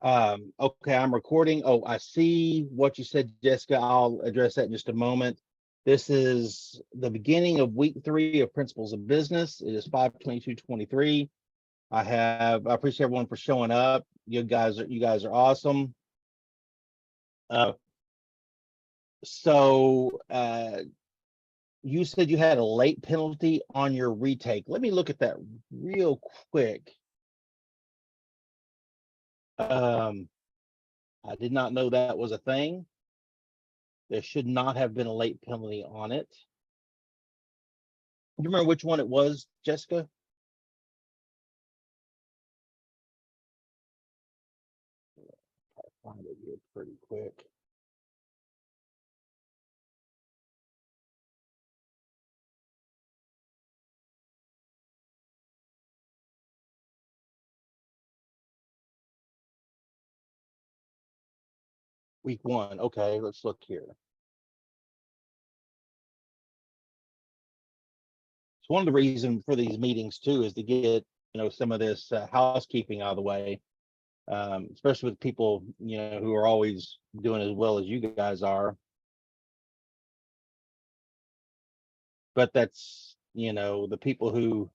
Okay, I'm recording. Oh, I see what you said, Jessica. I'll address that in just a moment. This is the beginning of week 3 of Principles of Business. It is 5/22/23. I appreciate everyone for showing up. You guys are awesome. Uh, so you said you had a late penalty on your retake. Let me look at that real quick. I did not know that was a thing. There should not have been a late penalty on it. You remember which one it was, Jessica? I'll find it here pretty quick. Week 1. Okay, let's look here. So one of the reasons for these meetings too is to get some of this housekeeping out of the way, especially with people who are always doing as well as you guys are. But that's the people who,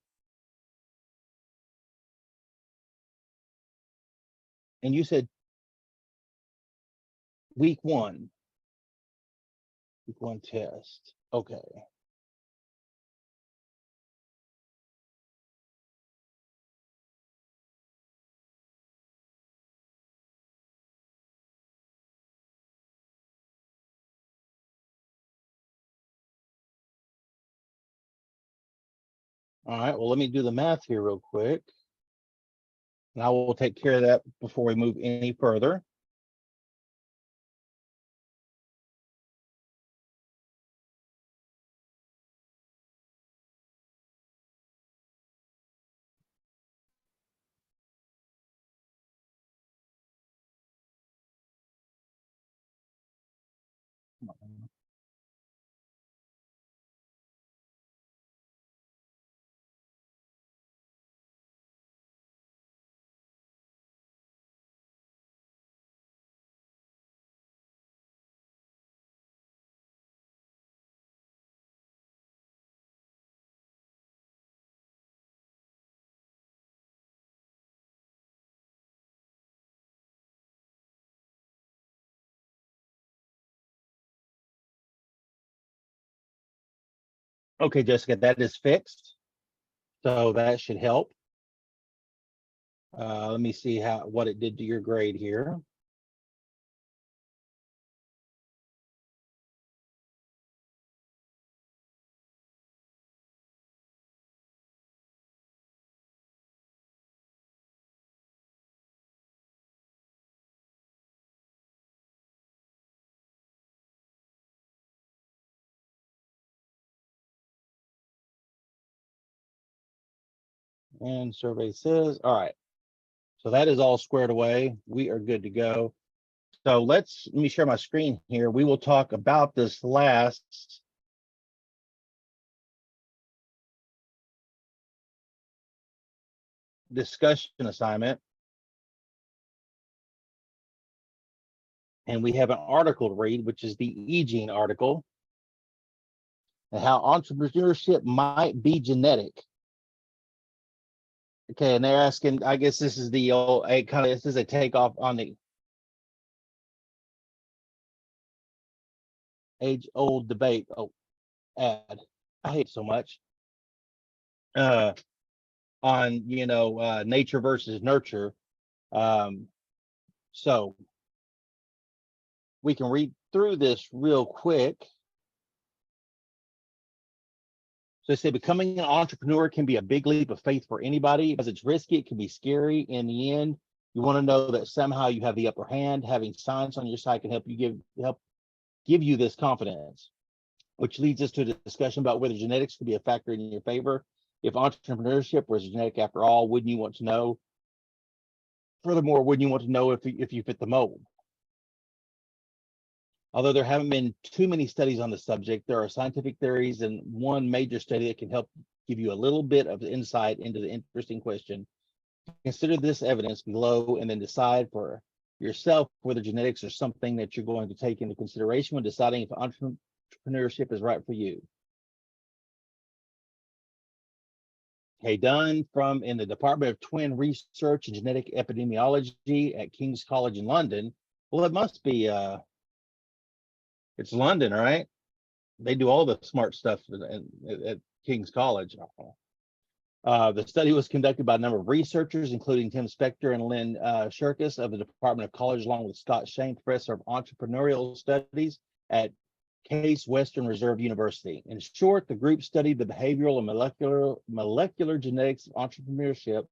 and you said week 1 test. Okay. All right, well, let me do the math here real quick. And I will take care of that before we move any further. Okay, Jessica, that is fixed. So that should help. Let me see what it did to your grade here. And survey says, all right. So that is all squared away. We are good to go. So let me share my screen here. We will talk about this last discussion assignment. And we have an article to read, which is the E-Gene article, and how entrepreneurship might be genetic. Okay, and they're asking, I guess this is the old, this is a takeoff on the age-old debate. Oh, ad. I hate it so much. On nature versus nurture. So we can read through this real quick. So they say becoming an entrepreneur can be a big leap of faith for anybody because it's risky. It can be scary. In the end, you want to know that somehow you have the upper hand. Having science on your side can help give you this confidence, which leads us to a discussion about whether genetics could be a factor in your favor. If entrepreneurship was genetic after all, wouldn't you want to know? Furthermore, wouldn't you want to know if you fit the mold? Although there haven't been too many studies on the subject, there are scientific theories and one major study that can help give you a little bit of insight into the interesting question. Consider this evidence below and then decide for yourself whether genetics are something that you're going to take into consideration when deciding if entrepreneurship is right for you. Okay, done from in the Department of Twin Research and Genetic Epidemiology at King's College in London. Well, it must be, it's London, right? They do all the smart stuff at King's College. The study was conducted by a number of researchers, including Tim Spector and Lynn Shirkus of the Department of College, along with Scott Shane, professor of entrepreneurial studies at Case Western Reserve University. In short, the group studied the behavioral and molecular genetics of entrepreneurship.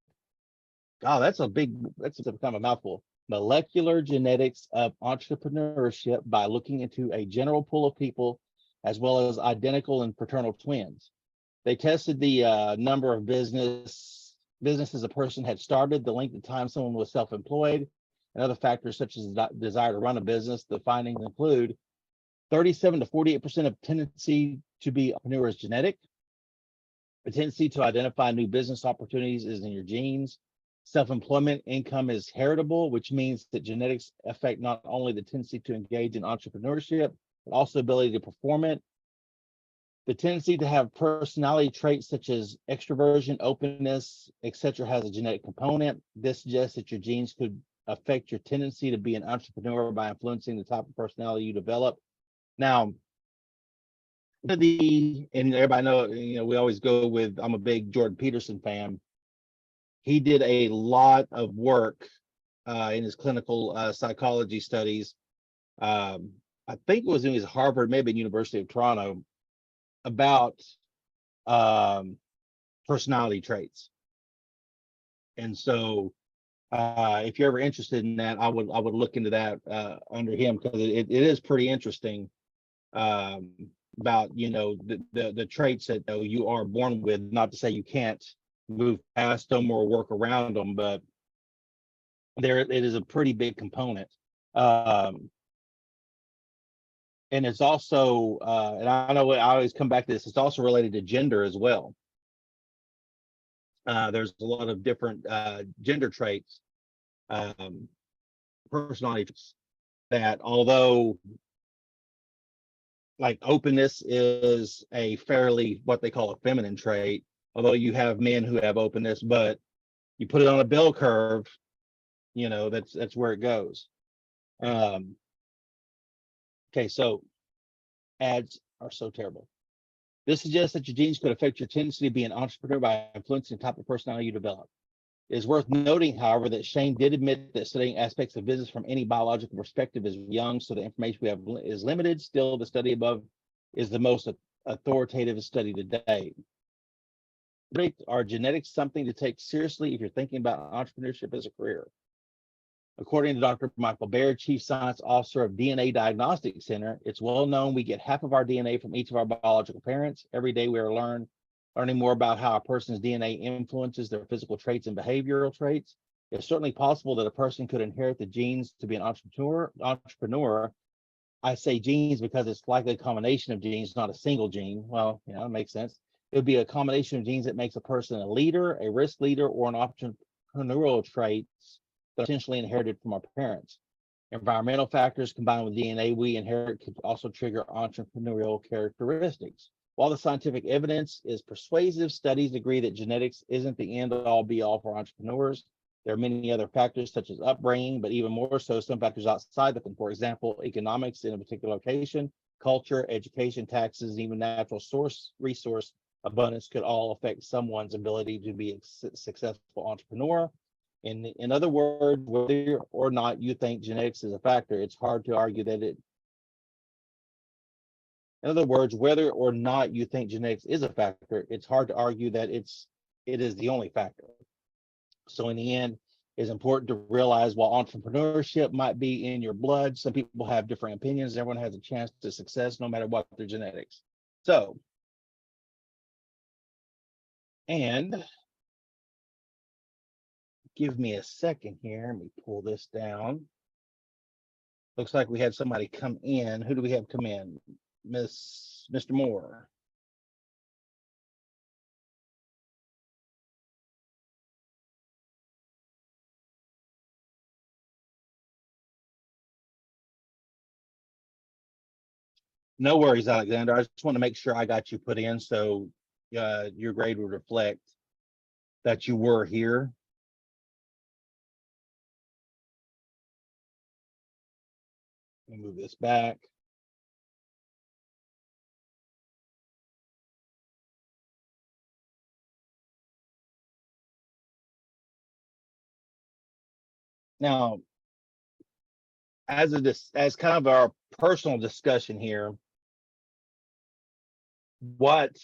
God, that's kind of a mouthful. Molecular genetics of entrepreneurship by looking into a general pool of people, as well as identical and fraternal twins. They tested the number of businesses a person had started, the length of time someone was self-employed, and other factors such as the desire to run a business. The findings include 37 to 48% of tendency to be entrepreneur is genetic. The tendency to identify new business opportunities is in your genes. Self-employment income is heritable, which means that genetics affect not only the tendency to engage in entrepreneurship, but also ability to perform it. The tendency to have personality traits such as extroversion, openness, etc., has a genetic component. This suggests that your genes could affect your tendency to be an entrepreneur by influencing the type of personality you develop. Now, and everybody know, we always go with, I'm a big Jordan Peterson fan. He did a lot of work in his clinical psychology studies. I think it was in his Harvard, maybe University of Toronto, about personality traits. And so if you're ever interested in that, I would look into that under him, because it is pretty interesting about the traits that you are born with. Not to say you can't move past them or work around them, but it is a pretty big component. And it's also and I know I always come back to this, it's also related to gender as well. There's a lot of different gender traits, personality traits, that although like openness is a fairly what they call a feminine trait, although you have men who have openness, but you put it on a bell curve, that's where it goes. Okay, so ads are so terrible. This suggests that your genes could affect your tendency to be an entrepreneur by influencing the type of personality you develop. It is worth noting, however, that Shane did admit that studying aspects of business from any biological perspective is young, so the information we have is limited. Still, the study above is the most authoritative study to date. Are genetics something to take seriously if you're thinking about entrepreneurship as a career? According to Dr. Michael Baird, Chief Science Officer of DNA Diagnostic Center, it's well known we get half of our DNA from each of our biological parents. Every day we are learning more about how a person's DNA influences their physical traits and behavioral traits. It's certainly possible that a person could inherit the genes to be an entrepreneur. I say genes because it's likely a combination of genes, not a single gene. Well, it makes sense. It would be a combination of genes that makes a person a leader, a risk leader, or an entrepreneurial traits that are essentially inherited from our parents. Environmental factors combined with DNA we inherit could also trigger entrepreneurial characteristics. While the scientific evidence is persuasive, studies agree that genetics isn't the end-all be-all for entrepreneurs. There are many other factors such as upbringing, but even more so, some factors outside of them. For example, economics in a particular location, culture, education, taxes, and even natural resource abundance could all affect someone's ability to be a successful entrepreneur. In other words, whether or not you think genetics is a factor, it's hard to argue that it. In other words, whether or not you think genetics is a factor, it's hard to argue that it is the only factor. So in the end, it's important to realize while entrepreneurship might be in your blood, some people have different opinions. Everyone has a chance to success no matter what their genetics. So, and give me a second here. Let me pull this down. Looks like we had somebody come in. Who do we have come in? Mr. Moore. No worries, Alexander. I just want to make sure I got you put in so your grade would reflect that you were here. Let me move this back. Now, as kind of our personal discussion here, what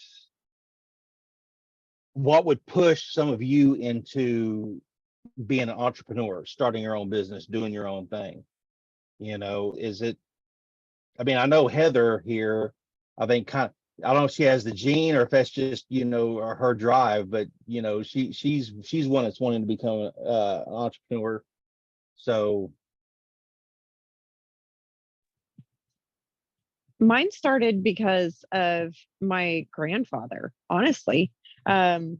would push some of you into being an entrepreneur, starting your own business, doing your own thing? You know, is it, I mean, I know Heather here, I think I don't know if she has the gene or if that's just, you know, her drive, but you know, she's one that's wanting to become an entrepreneur. So Mine started because of my grandfather, honestly. It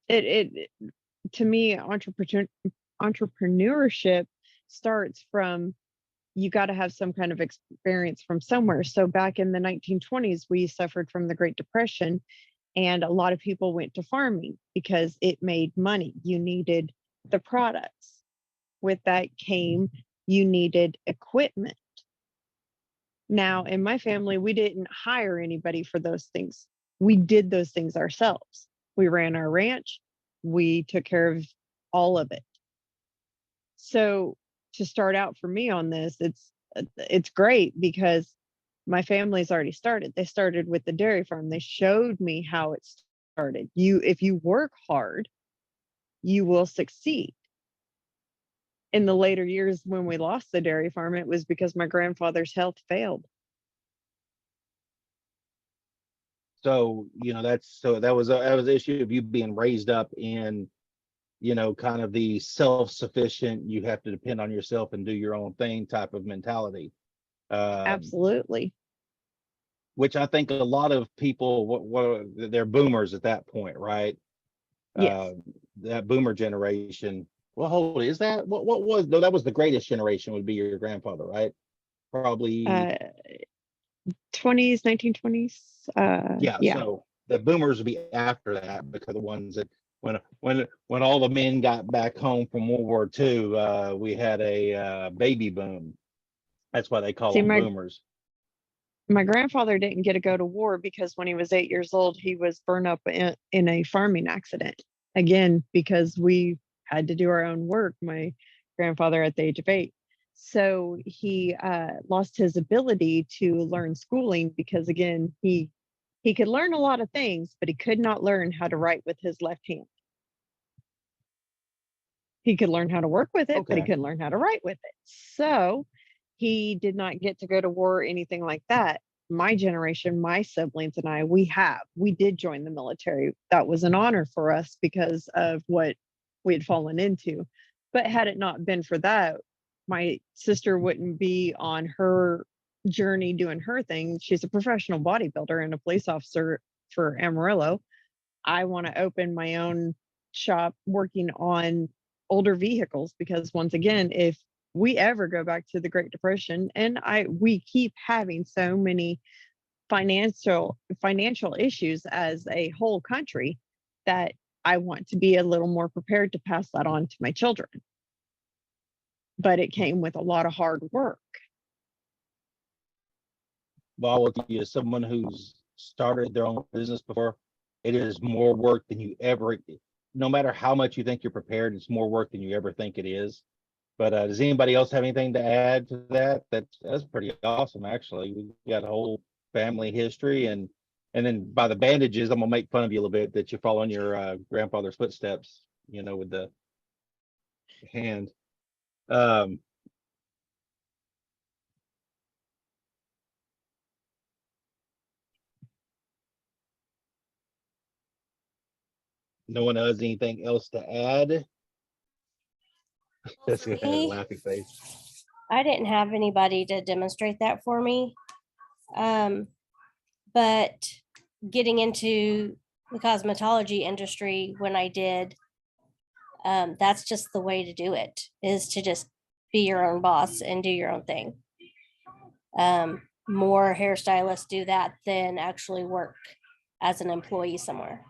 to me, entrepreneurship starts from, you got to have some kind of experience from somewhere. So back in the 1920s, we suffered from the Great Depression, and a lot of people went to farming because it made money. You needed the products. With that came, you needed equipment. Now, in my family, we didn't hire anybody for those things. We did those things ourselves. We ran our ranch. We took care of all of it. So to start out for me on this, it's great because my family's already started. They started with the dairy farm. They showed me how it started. If you work hard, you will succeed. In the later years, when we lost the dairy farm, it was because my grandfather's health failed. so you know, that was an issue of you being raised up in, you know, kind of the self-sufficient, you have to depend on yourself and do your own thing type of mentality. Absolutely. Which I think a lot of people, they're boomers at that point, right? Yes. That boomer generation. Well, hold is that what was, no, that was the greatest generation, would be your grandfather, right? Probably. 20s, 1920s. Yeah. Yeah. So the boomers would be after that, because the ones that when all the men got back home from World War II, we had a baby boom. That's why they call See, them boomers. my grandfather didn't get to go to war because when he was 8 years old, he was burned up in a farming accident. Again, because we had to do our own work. My grandfather at the age of 8. So he lost his ability to learn schooling because, again, he could learn a lot of things, but he could not learn how to write with his left hand. He could learn how to work with it, but he couldn't learn how to write with it. So he did not get to go to war or anything like that. My generation, my siblings and I, we did join the military. That was an honor for us because of what we had fallen into. But had it not been for that, my sister wouldn't be on her journey doing her thing. She's a professional bodybuilder and a police officer for Amarillo. I want to open my own shop working on older vehicles because, once again, if we ever go back to the Great Depression, and we keep having so many financial issues as a whole country, that I want to be a little more prepared to pass that on to my children. But it came with a lot of hard work. Well, with you, as someone who's started their own business before, it is more work than you ever, no matter how much you think you're prepared, it's more work than you ever think it is. But does anybody else have anything to add to that? That's pretty awesome, actually. We got a whole family history, and then by the bandages, I'm gonna make fun of you a little bit that you follow in your grandfather's footsteps, you know, with the hand. No one has anything else to add? That's a laughing face. I didn't have anybody to demonstrate that for me. But getting into the cosmetology industry when I did, that's just the way to do it, is to just be your own boss and do your own thing. more hairstylists do that than actually work as an employee somewhere.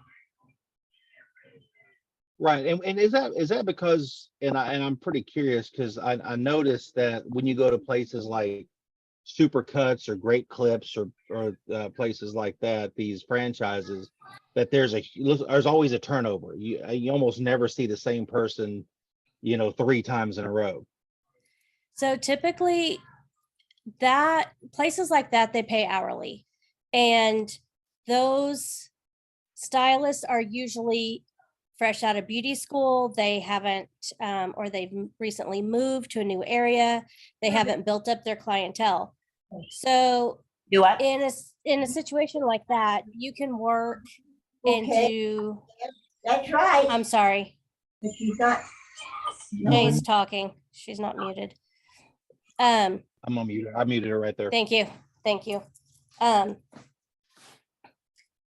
Right. And is that because, and I'm pretty curious because I noticed that when you go to places like Supercuts or Great Clips or places like that, these franchises, that there's always a turnover. You almost never see the same person, 3 times in a row. So typically that places like that, they pay hourly, and those stylists are usually fresh out of beauty school. They haven't, or they've recently moved to a new area. They haven't built up their clientele. So Do what? in a situation like that, you can work and Okay. do, That's right. I'm sorry, But she's not. Jay's talking. She's not muted. I'm on mute. I muted her right there. Thank you. Thank you.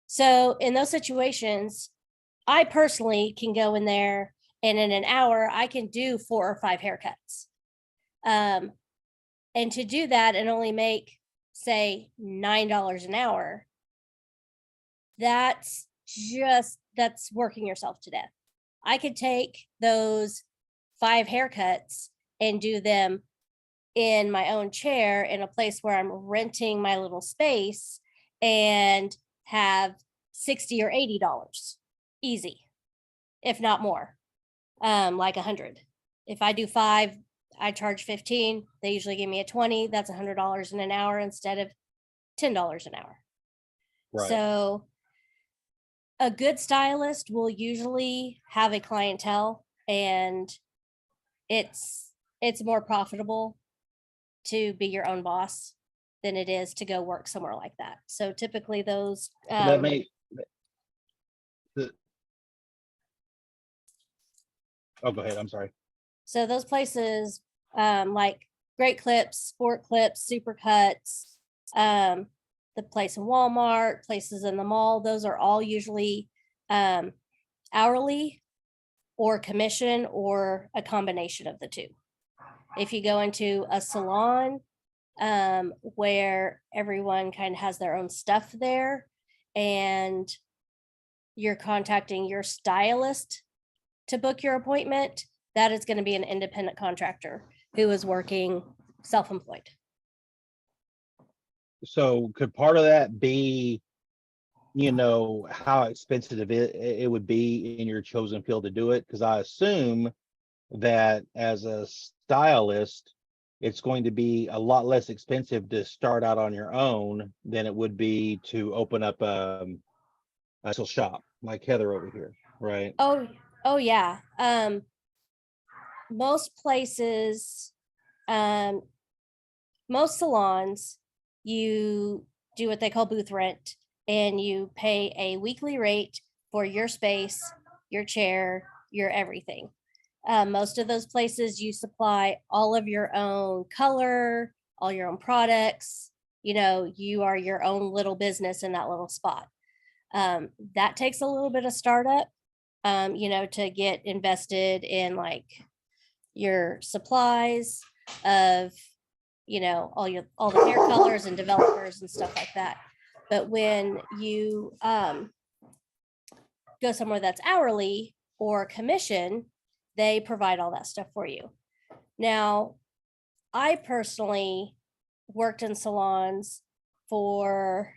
So in those situations, I personally can go in there and in an hour, I can do 4 or 5 haircuts. And to do that and only make, say, $9 an hour, that's working yourself to death. I could take those 5 haircuts and do them in my own chair in a place where I'm renting my little space and have $60 or $80 easy, if not more, like 100. If I do 5, I charge 15. They usually give me a 20. That's $100 in an hour instead of $10 an hour. Right. So a good stylist will usually have a clientele, and it's more profitable to be your own boss than it is to go work somewhere like that. So typically those That may. Oh, go ahead. I'm sorry. so those places like Great Clips, Sport Clips, Supercuts, the place in Walmart, places in the mall, those are all usually hourly or commission or a combination of the two. If you go into a salon where everyone kind of has their own stuff there and you're contacting your stylist to book your appointment, that is going to be an independent contractor who is working self-employed. So could part of that be, how expensive it would be in your chosen field to do it? Because I assume that as a stylist, it's going to be a lot less expensive to start out on your own than it would be to open up a little shop like Heather over here, right? Oh yeah. Most places, most salons, you do what they call booth rent, and you pay a weekly rate for your space, your chair, your everything. Most of those places, you supply all of your own color, all your own products. You are your own little business in that little spot. That takes a little bit of startup, to get invested in like your supplies of, all the hair colors and developers and stuff like that. But when you go somewhere that's hourly or commission, they provide all that stuff for you. Now, I personally worked in salons for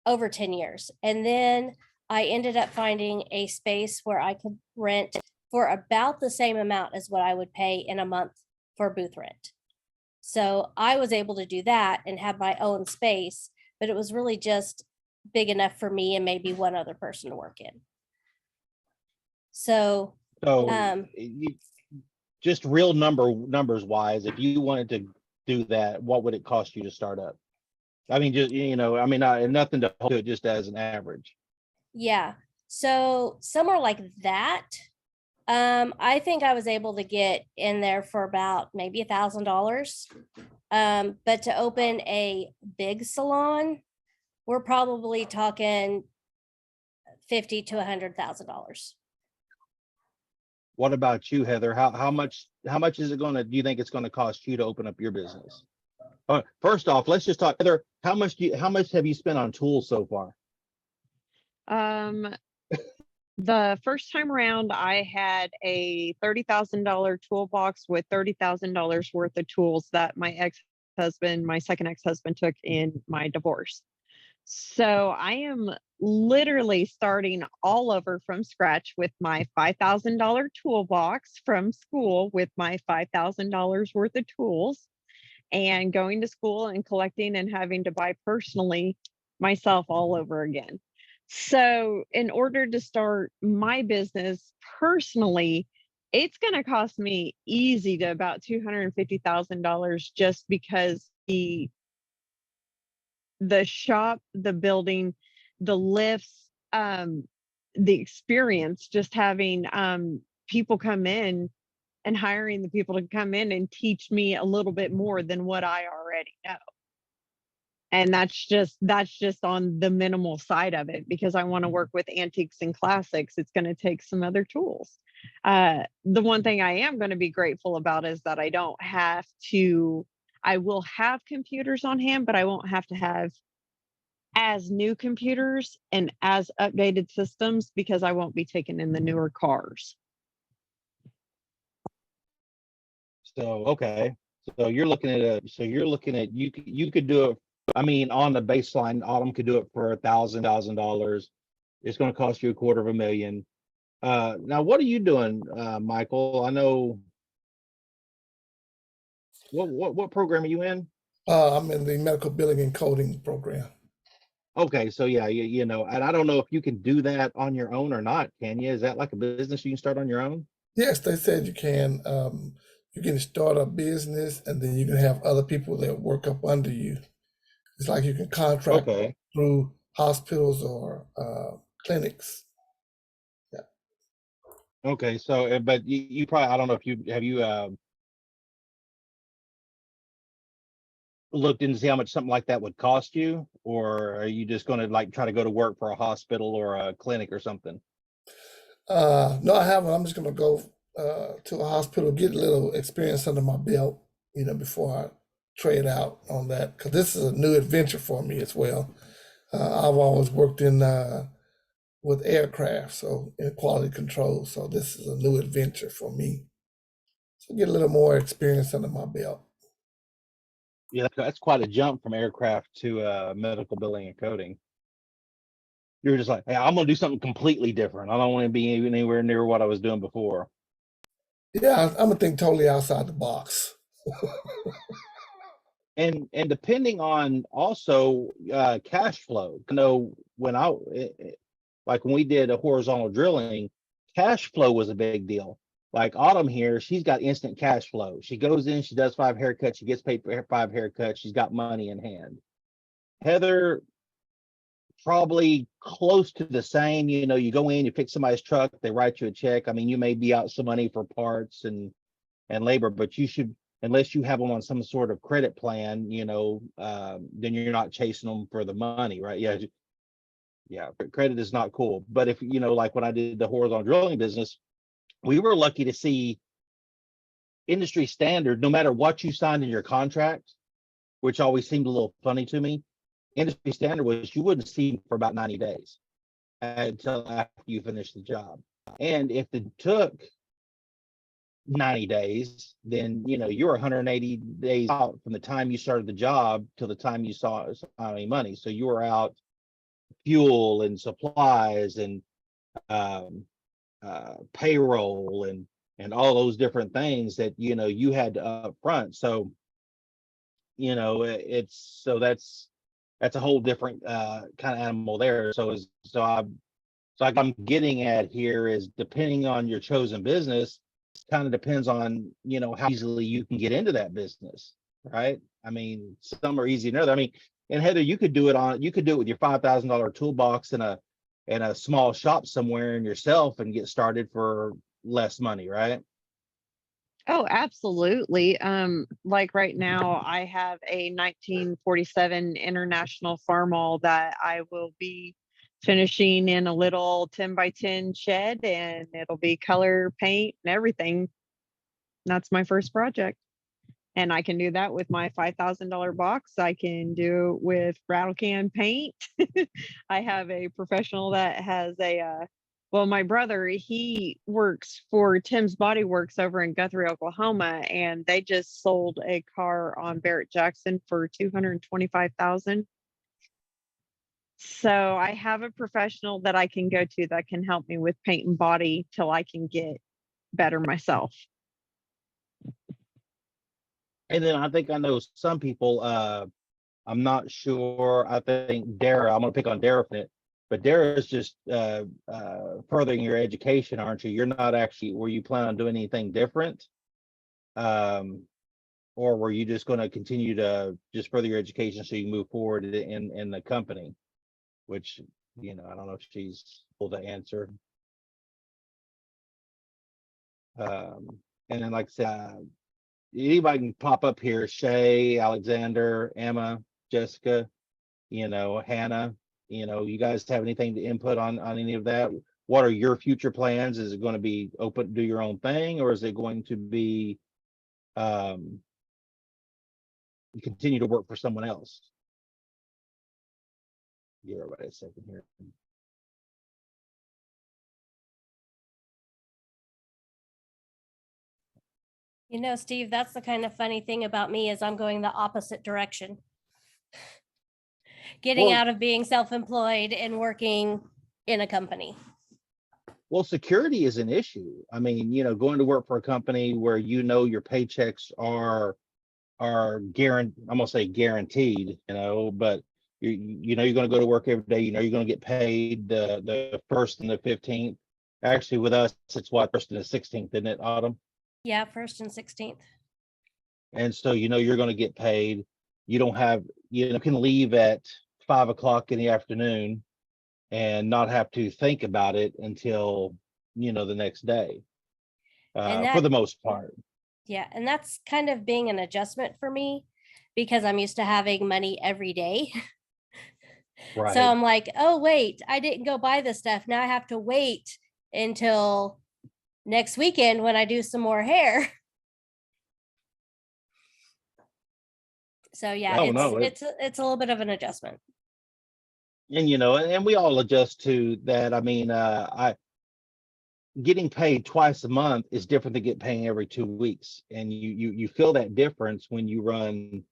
over 10 years. And then I ended up finding a space where I could rent for about the same amount as what I would pay in a month for booth rent. So I was able to do that and have my own space, but it was really just big enough for me and maybe one other person to work in. So Just real numbers wise, if you wanted to do that, what would it cost you to start up? I mean, just, nothing to hold it, just as an average. Yeah. So somewhere like that, I think I was able to get in there for about maybe $1,000. But to open a big salon, we're probably talking $50,000 to $100,000. What about you, Heather? How much do you think it's going to cost you to open up your business? First off, let's just talk. Heather, how much have you spent on tools so far? Um, the first time around, I had a $30,000 toolbox with $30,000 worth of tools that my second ex-husband, took in my divorce. So I am literally starting all over from scratch with my $5,000 toolbox from school with my $5,000 worth of tools, and going to school and collecting and having to buy personally myself all over again. So, in order to start my business personally, it's going to cost me easy to about $250,000 just because the shop, the building, the lifts, the experience, just having people come in and hiring the people to come in and teach me a little bit more than what I already know. And that's just on the minimal side of it, because I want to work with antiques and classics. It's going to take some other tools. The one thing I am going to be grateful about is that I will have computers on hand, but I won't have to have as new computers and as updated systems, because I won't be taking in the newer cars. So, okay. So you're looking at you could do it. I mean, on the baseline, Autumn could do it for $1,000. It's going to cost you $250,000. Now, what are you doing, Michael? I know. What program are you in? I'm in the medical billing and coding program. Okay, so yeah, you know, and I don't know if you can do that on your own or not. Can you? Is that like a business you can start on your own? Yes, they said you can. You can start a business, and then you can have other people that work up under you. It's like you can contract Okay. through hospitals or clinics. Yeah. Okay. So, but you probably, I don't know if you looked into see how much something like that would cost you, or are you just going to like try to go to work for a hospital or a clinic or something? No, I haven't. I'm just going to go to a hospital, get a little experience under my belt, before I trade out on that. Because this is a new adventure for me as well. I've always worked in with aircraft, so in quality control. So this is a new adventure for me. So get a little more experience under my belt. Yeah, that's quite a jump from aircraft to medical billing and coding. You're just like, hey, I'm going to do something completely different. I don't want to be anywhere near what I was doing before. Yeah, I'm gonna think totally outside the box. And depending on also cash flow. You know, like when we did a horizontal drilling, cash flow was a big deal. Like Autumn here, she's got instant cash flow. She goes in, she does 5 haircuts, she gets paid for 5 haircuts, she's got money in hand. Heather, probably close to the same. You know, you go in, you fix somebody's truck, they write you a check. I mean, you may be out some money for parts and labor, but you should, unless you have them on some sort of credit plan, then you're not chasing them for the money, right? Yeah, yeah. Credit is not cool. But if like when I did the horizontal drilling business, we were lucky to see industry standard. No matter what you signed in your contract, which always seemed a little funny to me, industry standard was you wouldn't see them for about 90 days until after you finish the job. And if it took 90 days, then you're 180 days out from the time you started the job till the time you saw any money. So you were out fuel and supplies and payroll and all those different things that you had to upfront. So that's a whole different kind of animal there. I'm getting at here is, depending on your chosen business, kind of depends on how easily you can get into that business, right? I mean, some are easy than others. I mean, and Heather, you could do it with your $5,000 toolbox in a small shop somewhere and yourself and get started for less money, right? Oh, absolutely. Like right now, I have a 1947 International Farmall that I will be finishing in a little 10 by 10 shed, and it'll be color paint and everything. That's my first project. And I can do that with my $5,000 box. I can do it with rattle can paint. I have a professional that has well, my brother, he works for Tim's Body Works over in Guthrie, Oklahoma, and they just sold a car on Barrett Jackson for $225,000. So I have a professional that I can go to that can help me with paint and body till I can get better myself. And then I think I know some people, I'm not sure. I think Dara, I'm gonna pick on Dara for it, but Dara is just furthering your education, aren't you? You're not actually, were you planning on doing anything different? Or were you just gonna continue to just further your education so you can move forward in the company? Which, you know, I don't know if she's able to answer. And then like I said, anybody can pop up here, Shay, Alexander, Emma, Jessica, you know, Hannah, you know, you guys have anything to input on any of that? What are your future plans? Is it going to be open, do your own thing, or is it going to be continue to work for someone else? Give everybody a second here. You know, Steve, that's the kind of funny thing about me is I'm going the opposite direction. Getting Well- out of being self-employed and working in a company. Well, security is an issue. I mean, you know, going to work for a company where you know your paychecks are guaranteed, I'm gonna say guaranteed, you know, but you know you're gonna go to work every day, you know you're gonna get paid the 1st and the 15th. Actually, with us, it's what, 1st and the 16th, isn't it, Autumn? Yeah, 1st and 16th. And so you know you're gonna get paid. You don't have, you know, you can leave at 5 o'clock in the afternoon and not have to think about it until, you know, the next day. And For the that- most part. Yeah, and that's kind of being an adjustment for me because I'm used to having money every day. Right. So I'm like, oh, wait, I didn't go buy this stuff. Now I have to wait until next weekend when I do some more hair. So yeah, Oh, no, it's a little bit of an adjustment. And you know, and we all adjust to that. I mean, I getting paid twice a month is different than getting paid every 2 weeks, and you feel that difference when you run.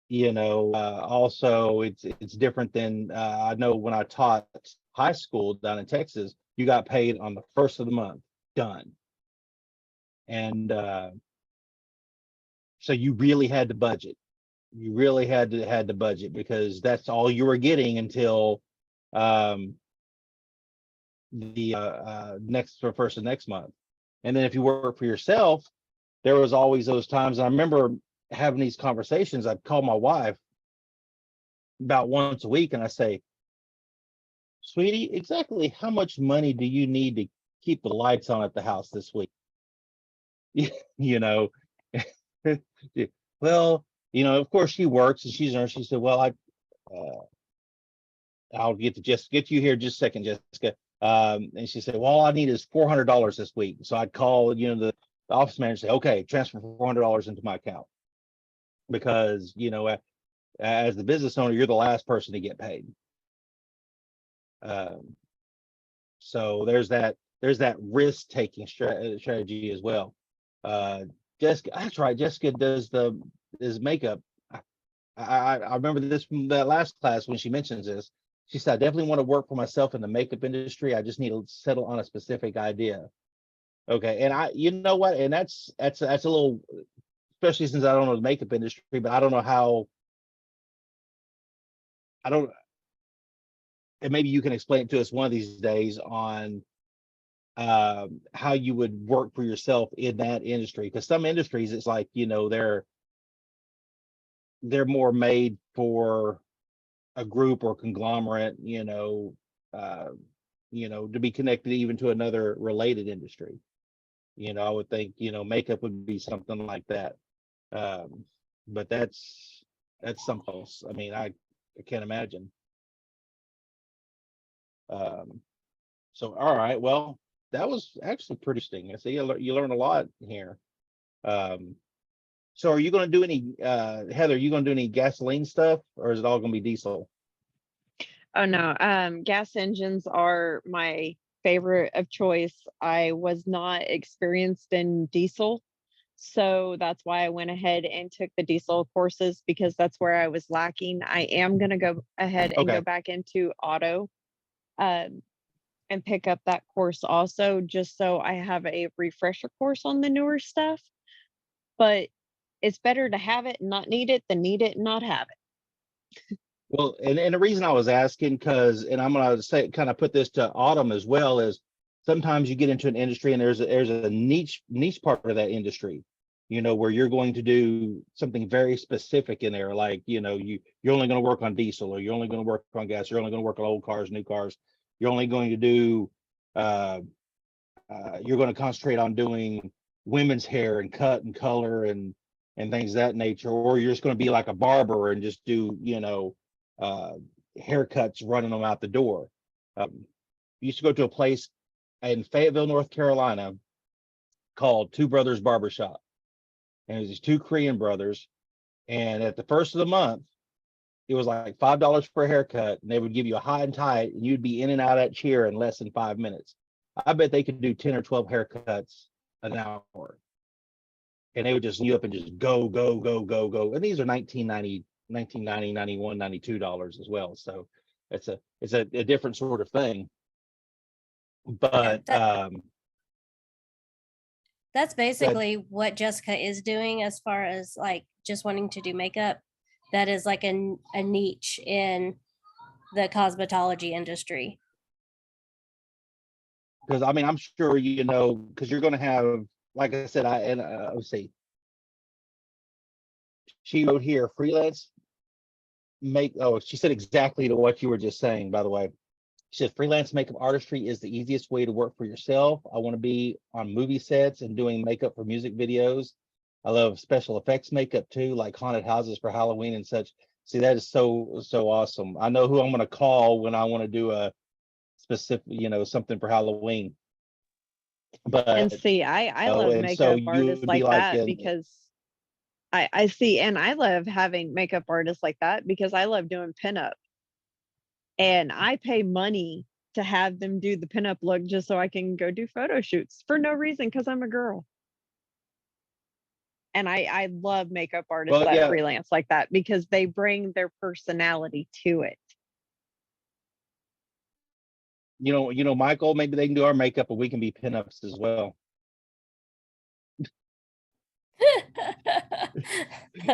You know, also it's different than I know when I taught high school down in Texas, you got paid on the 1st of the month, done, and so you really had to budget. You really had to budget because that's all you were getting until the next for 1st of next month. And then if you work for yourself, there was always those times. I remember having these conversations. I'd call my wife about once a week and I say, sweetie, exactly how much money do you need to keep the lights on at the house this week? You know, well, you know, of course she works and she's earned. She said, well, I'll get you here just a second, Jessica. And she said, well, all I need is $400 this week. So I'd call, you know, the office manager, say, okay, transfer $400 into my account. Because, you know, as the business owner, you're the last person to get paid. So there's that risk taking strategy as well. Jessica, that's right. Jessica does makeup. I remember this from that last class when she mentions this. She said, I definitely want to work for myself in the makeup industry. I just need to settle on a specific idea. Okay. And you know what? And that's a little, especially since I don't know the makeup industry, but I don't know how, and maybe you can explain it to us one of these days on how you would work for yourself in that industry. Because some industries, it's like, you know, they're more made for a group or conglomerate, to be connected even to another related industry. I would think, makeup would be something like that. But that's something else. I mean, I can't imagine. So, all right, well, that was actually pretty interesting. I see you learn a lot here. So are you going to do any, Heather, are you going to do any gasoline stuff, or is it all going to be diesel? Oh no, gas engines are my favorite of choice. I was not experienced in diesel, so that's why I went ahead and took the diesel courses because that's where I was lacking. I am gonna go ahead and go Okay. back into auto, um, and pick up that course also, just so I have a refresher course on the newer stuff. But it's better to have it and not need it than need it and not have it. Well, and the reason I was asking, because, and I'm going to say, kind of put this to Autumn as well, is sometimes you get into an industry and there's a niche part of that industry, where you're going to do something very specific in there. Like, you're only going to work on diesel, or you're only going to work on gas. You're only going to work on old cars, new cars. You're only going to do, you're going to concentrate on doing women's hair and cut and color and things of that nature, or you're just going to be like a barber and just do, haircuts, running them out the door. Used to go to a place in Fayetteville, North Carolina, called Two Brothers Barbershop, and it was these two Korean brothers. And at the first of the month, it was like $5 for a haircut, and they would give you a high and tight, and you'd be in and out of that chair in less than 5 minutes. I bet they could do 10 or 12 haircuts an hour, and they would just you up and just go, go, go, go, go. And these are $19.90, $91, $92 as well. So it's a different sort of thing. But That's basically what Jessica is doing as far as like just wanting to do makeup. That is like a niche in the cosmetology industry. because I mean, I'm sure because you're going to have, like I said, let's see. She wrote here, freelance she said exactly to what you were just saying, by the way. She said, freelance makeup artistry is the easiest way to work for yourself. I want to be on movie sets and doing makeup for music videos. I love special effects makeup too, like haunted houses for Halloween and such. See, that is so awesome. I know who I'm going to call when I want to do a specific, something for Halloween. And But see, I love and so makeup you artists would be like like, that because I see, and I love having makeup artists like that because I love doing pinup. And I pay money to have them do the pinup look just so I can go do photo shoots for no reason because I'm a girl. And I love makeup artists well, that yeah, freelance like that because they bring their personality to it. Michael, maybe they can do our makeup, but we can be pinups as well.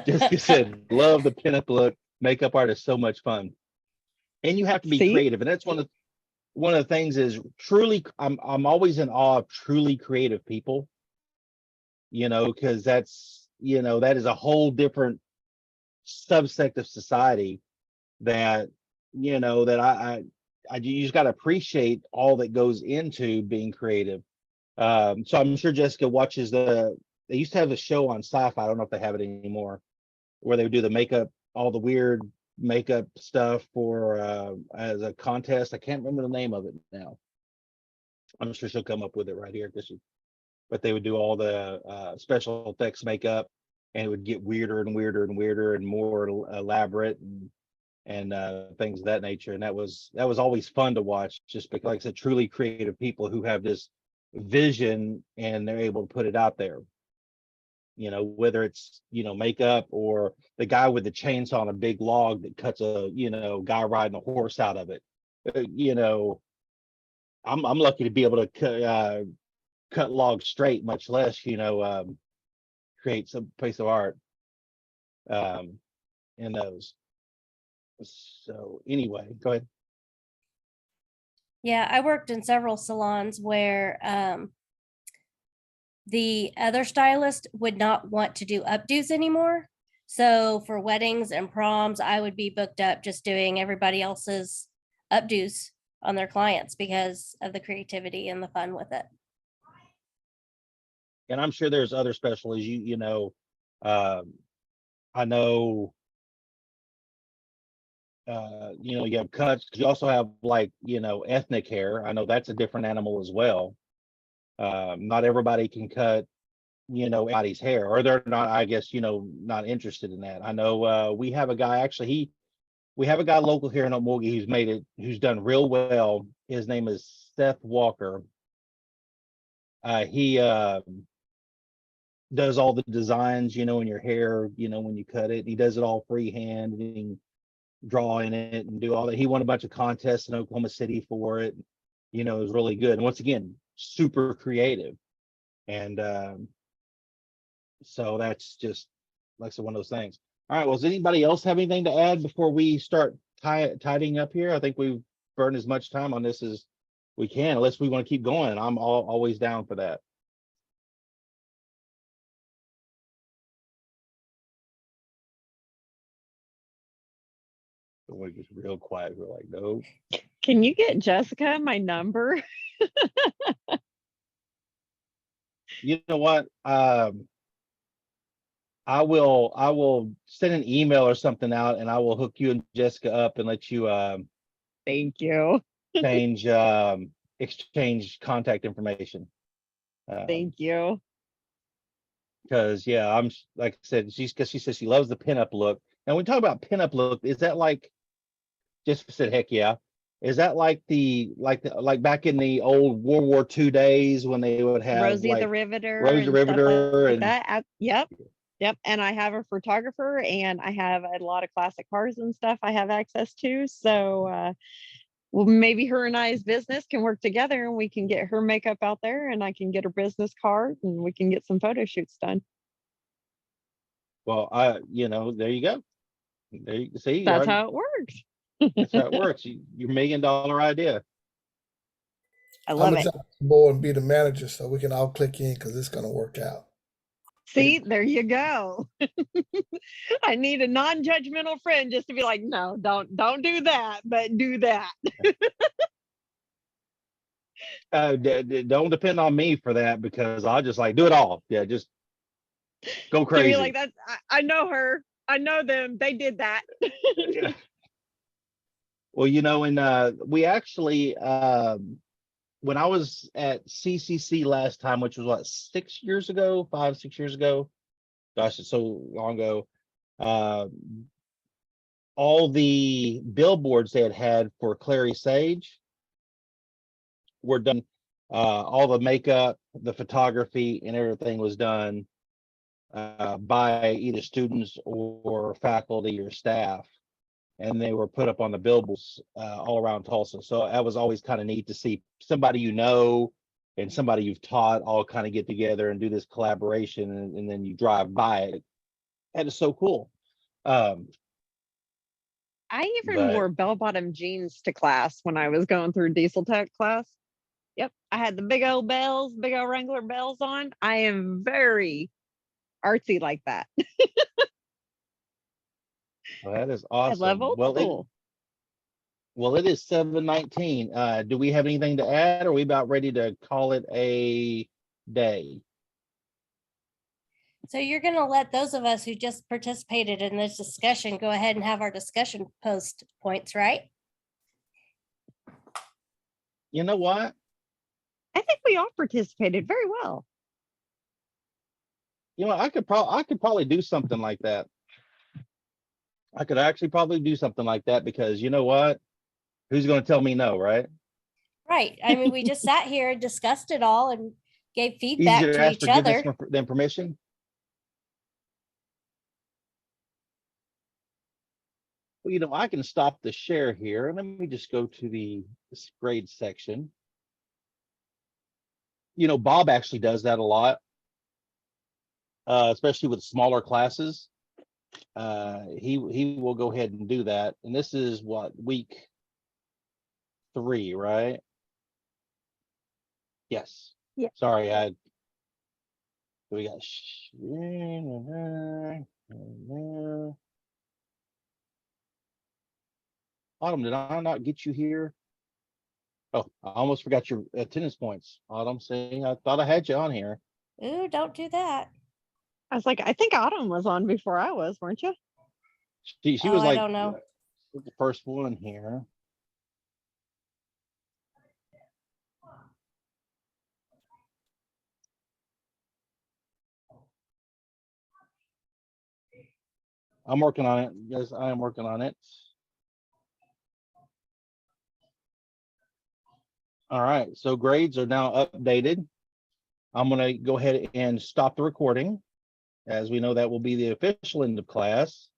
Jessica said, love the pinup look. Makeup art is so much fun. And you have to be See? creative. And that's one of the things is truly, I'm always in awe of truly creative people, because that's, that is a whole different subsect of society that, that you just got to appreciate all that goes into being creative. So I'm sure Jessica watches they used to have a show on Sci-Fi. I don't know if they have it anymore, where they would do the makeup, all the weird makeup stuff for as a contest. I can't remember the name of it now. I'm sure she'll come up with it right here, but they would do all the special effects makeup, and it would get weirder and weirder and weirder and more elaborate and things of that nature. And that was always fun to watch, just because, like I said, truly creative people who have this vision and they're able to put it out there. Whether it's makeup, or the guy with the chainsaw on a big log that cuts a guy riding a horse out of it. I'm lucky to be able to cut logs straight, much less create some piece of art in those. So anyway, go ahead. Yeah, I worked in several salons where the other stylist would not want to do updos anymore. So for weddings and proms, I would be booked up just doing everybody else's updos on their clients because of the creativity and the fun with it. And I'm sure there's other specialties, I know, you have cuts. You also have like, ethnic hair. I know that's a different animal as well. Not everybody can cut, anybody's hair, or they're not, I guess, not interested in that. I know we have a guy, actually, we have a guy local here in Okmulgee who's done real well. His name is Seth Walker. He does all the designs, in your hair, when you cut it. He does it all freehand, and he can draw in it and do all that. He won a bunch of contests in Oklahoma City for it. It was really good. And once again, super creative. And so that's just, like I said, one of those things. All right. Well, does anybody else have anything to add before we start tidying up here? I think we've burned as much time on this as we can, unless we want to keep going. I'm always down for that. We're just real quiet. We're like, no. Can you get Jessica my number? You know what? I will send an email or something out, and I will hook you and Jessica up and let you Thank you. exchange contact information. Thank you. Because I'm like I said, she says she loves the pinup look. Now, when we talk about pinup look, is that like, just said, heck yeah. Is that like back in the old World War II days when they would have Rosie like the Riveter Rosie the and stuff Riveter like and that. Yep. And I have a photographer, and I have a lot of classic cars and stuff I have access to. So well, maybe her and I's business can work together, and we can get her makeup out there, and I can get her business card, and we can get some photo shoots done. well, there you go. There you see. That's how it works. That's how it works. Your $1 million idea. I I'm love gonna it. jump on board and be the manager so we can all click in because it's gonna work out. See, there you go. I need a non-judgmental friend just to be like, no, don't do that, but do that. Don't depend on me for that, because I'll just like do it all. Yeah, just go To crazy. be like that, I know her. I know them. They did that. Yeah. Well, and we actually when I was at CCC last time, which was what, 6 years ago, 5-6 years ago. Gosh, it's so long ago. All the billboards they had for Clary Sage were done. All the makeup, the photography, and everything was done by either students or faculty or staff, and they were put up on the billboards all around Tulsa. So that was always kind of neat to see somebody and somebody you've taught all kind of get together and do this collaboration, and then you drive by it. That is so cool. I even But- wore bell-bottom jeans to class when I was going through diesel tech class. Yep, I had the big old bells, big old Wrangler bells on. I am very artsy like that. Well, that is I awesome. love old school. It is 7:19. Do we have anything to add, or are we about ready to call it a day? So you're going to let those of us who just participated in this discussion go ahead and have our discussion post points, right? You know what? I think we all participated very well. I could probably do something like that. I could actually probably do something like that, because you know what? Who's going to tell me no, right? Right. I mean, we just sat here and discussed it all and gave feedback Easier to to ask each forgiveness other. than permission. Well, I can stop the share here. Let me just go to this grade section. Bob actually does that a lot, especially with smaller classes. He will go ahead and do that. And this is what, week 3, right? Yes. Yeah. Sorry, we got Autumn, did I not get you here? Oh, I almost forgot your attendance points. Autumn, see, I thought I had you on here. Ooh, don't do that. I was like, I think Autumn was on before I was, weren't you? She Oh, was I like don't know. the first one here. I'm working on it. Yes, I am working on it. All right, so grades are now updated. I'm gonna go ahead and stop the recording. As we know, that will be the official end of class.